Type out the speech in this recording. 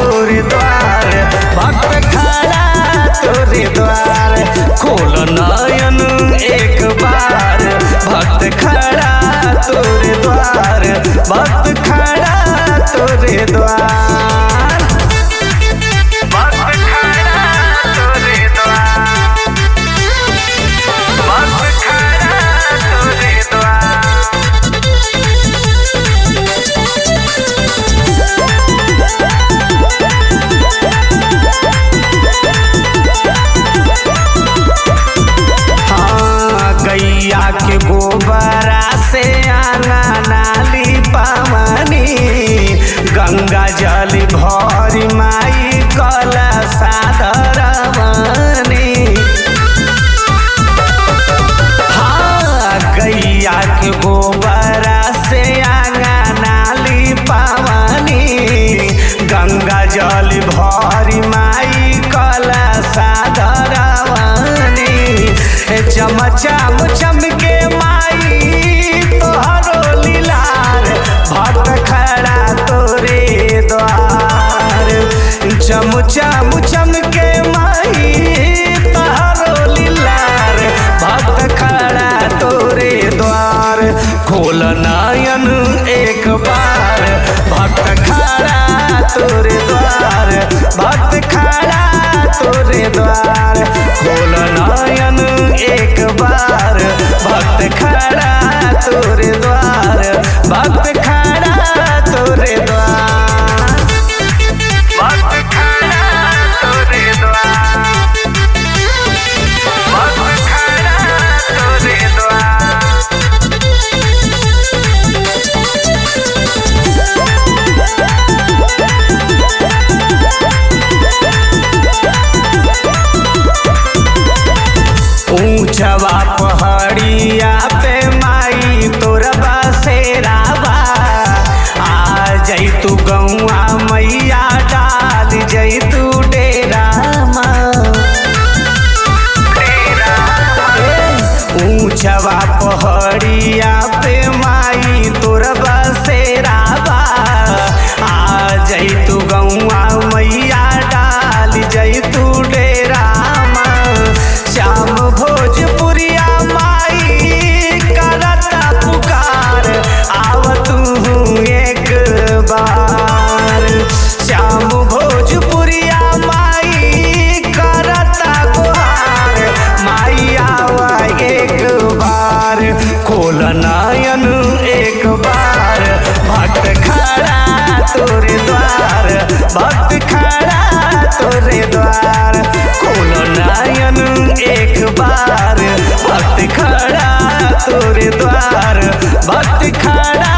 तोरे द्वार, भक्त खड़ा तोरे द्वार। खोल नयन एक बार, भक्त खड़ा तोरे द्वार, भक्त खड़ा तोरे द्वार, भक्त खड़ा तोरे द्वार, भक्त खड़ा तोरे द्वार। गैया के गोबरा से आंगना लिपावनी, गंगा जल भरी माई कलशा धरवनी। हाँ, गैया के गोबरा से आंगना लिपावनी, गंगा जल भरी माई कलशा धरवनी। चमचम चमके माई तोहरो लीलार, भक्त खड़ा तोरे द्वार। चमचम चमके माई तोहरो लीलार, भक्त खड़ा तोरे द्वार। खोल नयन एक बार, भक्त खड़ा तोरे द्वार, भक्त खड़ा तोरे द्वार। खोल नयन एक बार, भक्त खड़ा तोरे द्वार, भक्त खड़ा तोरे द्वार, भक्त खड़ा तोरे द्वार, भक्त खड़ा तोरे द्वार। ऊंचवा पहाड़िया पे माई तोर बसेरावा, आ जैतू गौआ मैया डाल जैतू डेरा। ऊंचवा पहाड़िया पे माई तोर बसेरावा, आ जैतू गौआ मैया डाल जैतू डेरा। श्याम भोजपुरिया माई करता पुकार, आव तू एक बार। श्याम भोजपुरिया माई करता गुहार, माई आवा एक बार। खोल नयन एक बार, भक्त खड़ा तोरे द्वार, भक्त खड़ा तोरे द्वार। खोल नयन एक बार, भक्त खड़ा तोरे द्वार, भक्त खड़ा